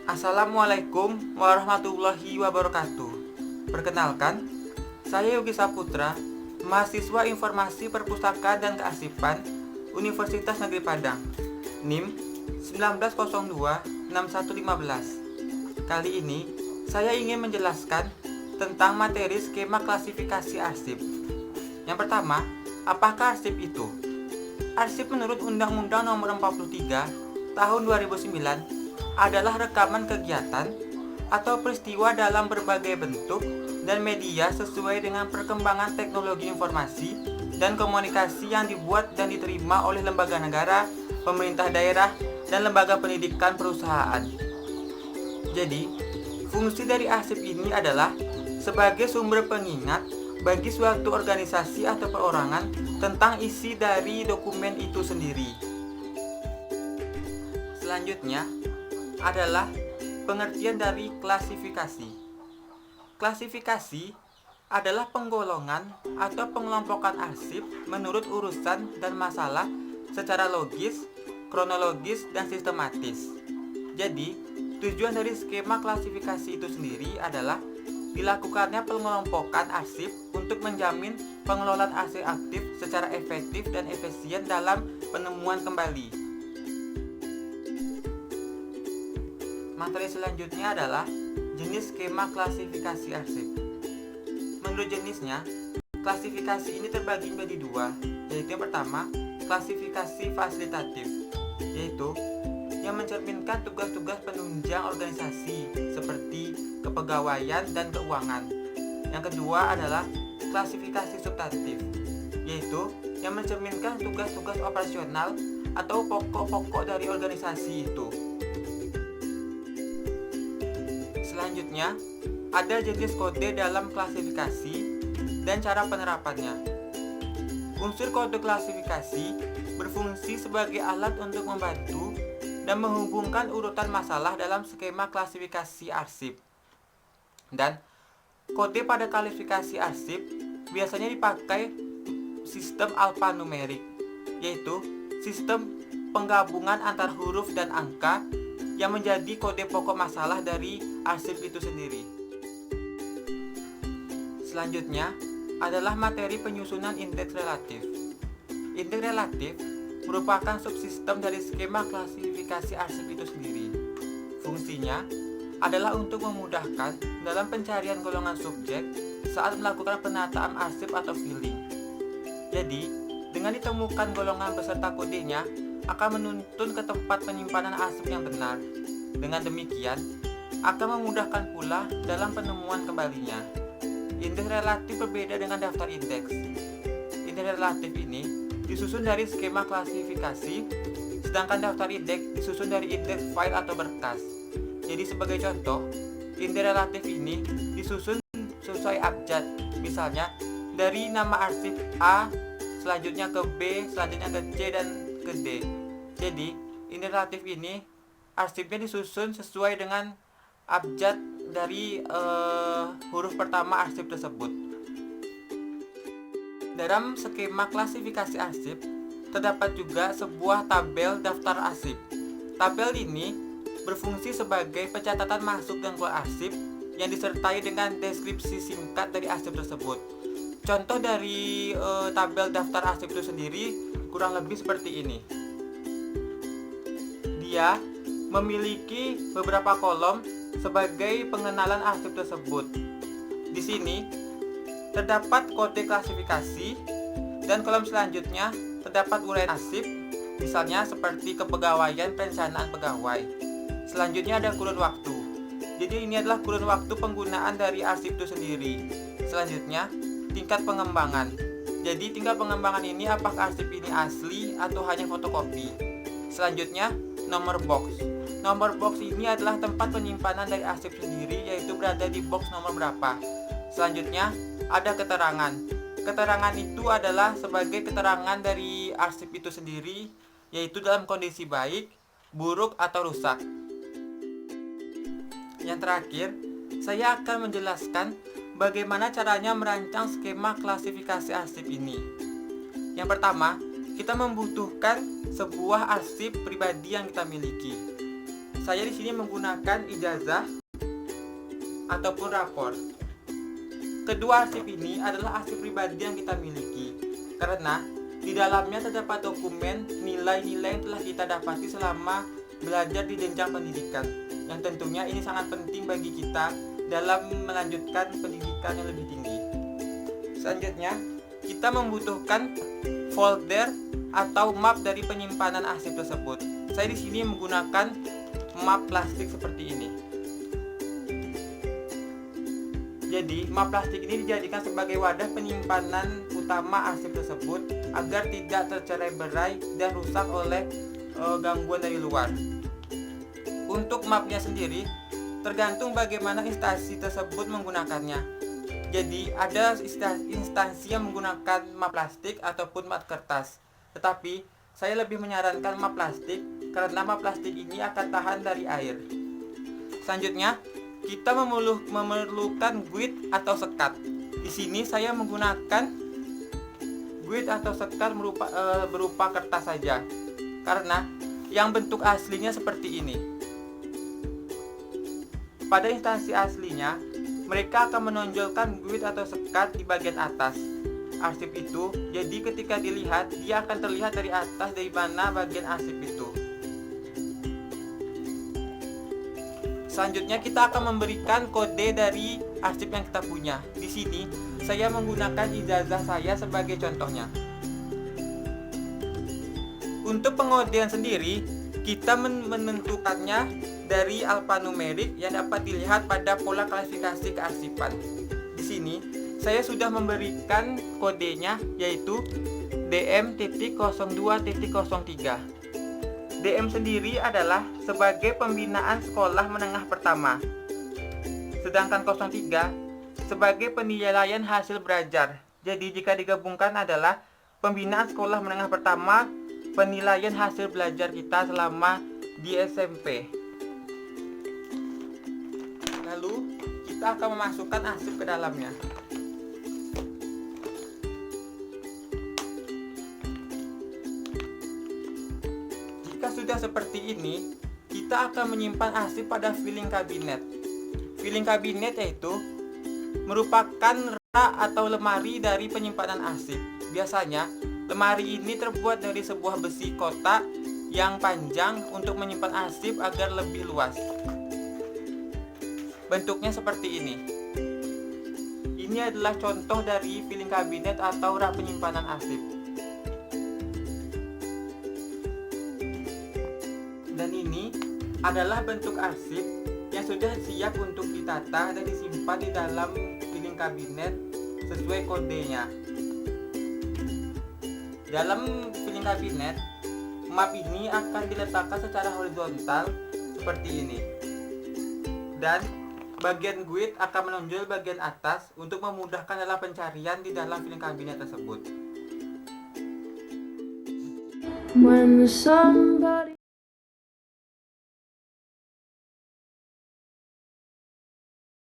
Assalamualaikum warahmatullahi wabarakatuh. Perkenalkan, saya Yogi Saputra, mahasiswa Informasi Perpustakaan dan Kearsipan Universitas Negeri Padang, NIM 19026115. Kali ini, saya ingin menjelaskan tentang materi skema klasifikasi arsip. Yang pertama, apakah arsip itu? Arsip menurut Undang-Undang Nomor 43 Tahun 2009 adalah rekaman kegiatan atau peristiwa dalam berbagai bentuk dan media sesuai dengan perkembangan teknologi informasi dan komunikasi yang dibuat dan diterima oleh lembaga negara, pemerintah daerah, dan lembaga pendidikan perusahaan. Jadi, fungsi dari arsip ini adalah sebagai sumber pengingat bagi suatu organisasi atau perorangan tentang isi dari dokumen itu sendiri. Selanjutnya adalah pengertian dari klasifikasi. Klasifikasi adalah penggolongan atau pengelompokan arsip menurut urusan dan masalah secara logis, kronologis, dan sistematis. Jadi, tujuan dari skema klasifikasi itu sendiri adalah dilakukannya pengelompokan arsip untuk menjamin pengelolaan arsip aktif secara efektif dan efisien dalam penemuan kembali. Materi selanjutnya adalah jenis skema klasifikasi arsip. Menurut jenisnya, klasifikasi ini terbagi menjadi dua, yaitu yang pertama, klasifikasi fasilitatif, yaitu yang mencerminkan tugas-tugas penunjang organisasi seperti kepegawaian dan keuangan. Yang kedua adalah klasifikasi substantif, yaitu yang mencerminkan tugas-tugas operasional atau pokok-pokok dari organisasi itu. Selanjutnya, ada jenis kode dalam klasifikasi dan cara penerapannya. Unsur kode klasifikasi berfungsi sebagai alat untuk membantu dan menghubungkan urutan masalah dalam skema klasifikasi arsip. Dan kode pada klasifikasi arsip biasanya dipakai sistem alfanumerik, yaitu sistem penggabungan antar huruf dan angka yang menjadi kode pokok masalah dari arsip itu sendiri. Selanjutnya adalah materi penyusunan indeks relatif. Indeks relatif merupakan subsistem dari skema klasifikasi arsip itu sendiri. Fungsinya adalah untuk memudahkan dalam pencarian golongan subjek saat melakukan penataan arsip atau filling. Jadi, dengan ditemukan golongan beserta kodenya, akan menuntun ke tempat penyimpanan arsip yang benar. Dengan demikian, akan memudahkan pula dalam penemuan kembalinya. Indeks relatif berbeda dengan daftar indeks. Indeks relatif ini disusun dari skema klasifikasi, sedangkan daftar indeks disusun dari indeks file atau berkas. Jadi sebagai contoh, indeks relatif ini disusun sesuai abjad. Misalnya, dari nama arsip A, selanjutnya ke B, selanjutnya ke C, dan ke D. Jadi, indeks relatif ini arsipnya disusun sesuai dengan abjad dari huruf pertama arsip tersebut. Dalam skema klasifikasi arsip, terdapat juga sebuah tabel daftar arsip. Tabel ini berfungsi sebagai pencatatan masuk dan keluar arsip yang disertai dengan deskripsi singkat dari arsip tersebut. Contoh dari tabel daftar arsip itu sendiri kurang lebih seperti ini. Dia memiliki beberapa kolom sebagai pengenalan arsip tersebut. Di sini terdapat kode klasifikasi, dan kolom selanjutnya terdapat uraian arsip, misalnya seperti kepegawaian perencanaan pegawai. Selanjutnya ada kurun waktu. Jadi ini adalah kurun waktu penggunaan dari arsip itu sendiri. Selanjutnya, tingkat pengembangan. Jadi tingkat pengembangan ini apakah arsip ini asli atau hanya fotokopi. Selanjutnya, nomor box. Nomor box ini adalah tempat penyimpanan dari arsip sendiri, yaitu berada di box nomor berapa. Selanjutnya, ada keterangan. Keterangan itu adalah sebagai keterangan dari arsip itu sendiri, yaitu dalam kondisi baik, buruk, atau rusak. Yang terakhir, saya akan menjelaskan bagaimana caranya merancang skema klasifikasi arsip ini. Yang pertama, kita membutuhkan sebuah arsip pribadi yang kita miliki. saya di sini menggunakan ijazah ataupun rapor. Kedua arsip ini adalah arsip pribadi yang kita miliki, karena di dalamnya terdapat dokumen nilai-nilai yang telah kita dapati selama belajar di jenjang pendidikan, yang tentunya ini sangat penting bagi kita dalam melanjutkan pendidikan yang lebih tinggi. Selanjutnya, kita membutuhkan folder atau map dari penyimpanan arsip tersebut. Saya di sini menggunakan map plastik seperti ini. Jadi, map plastik ini dijadikan sebagai wadah penyimpanan utama arsip tersebut agar tidak tercerai-berai dan rusak oleh gangguan dari luar. Untuk mapnya sendiri, tergantung bagaimana instansi tersebut menggunakannya. Jadi, ada instansi yang menggunakan map plastik ataupun map kertas. Tetapi, saya lebih menyarankan map plastik karena map plastik ini akan tahan dari air. Selanjutnya, kita memerlukan guide atau sekat. Di sini saya menggunakan guide atau sekat berupa kertas saja, karena yang bentuk aslinya seperti ini. Pada instansi aslinya, mereka akan menonjolkan guide atau sekat di bagian atas arsip itu. Jadi ketika dilihat, dia akan terlihat dari atas dari mana bagian arsip itu. Selanjutnya kita akan memberikan kode dari arsip yang kita punya. Di sini saya menggunakan ijazah saya sebagai contohnya. Untuk pengodean sendiri, kita menentukannya dari alfanumerik yang dapat dilihat pada pola klasifikasi kearsipan. Di sini saya sudah memberikan kodenya, yaitu DM.02.03. DM sendiri adalah sebagai pembinaan sekolah menengah pertama, sedangkan 03 sebagai penilaian hasil belajar. Jadi jika digabungkan adalah pembinaan sekolah menengah pertama, penilaian hasil belajar kita selama di SMP. Lalu kita akan memasukkan arsip ke dalamnya. Sudah seperti ini, kita akan menyimpan arsip pada filing kabinet. Filing kabinet yaitu merupakan rak atau lemari dari penyimpanan arsip. Biasanya, lemari ini terbuat dari sebuah besi kotak yang panjang untuk menyimpan arsip agar lebih luas. Bentuknya seperti ini. Ini adalah contoh dari filing kabinet atau rak penyimpanan arsip. Dan ini adalah bentuk arsip yang sudah siap untuk ditata dan disimpan di dalam filing kabinet sesuai kodenya. Dalam filing kabinet, map ini akan diletakkan secara horizontal seperti ini. Dan bagian guide akan menonjol bagian atas untuk memudahkan dalam pencarian di dalam filing kabinet tersebut. When the sun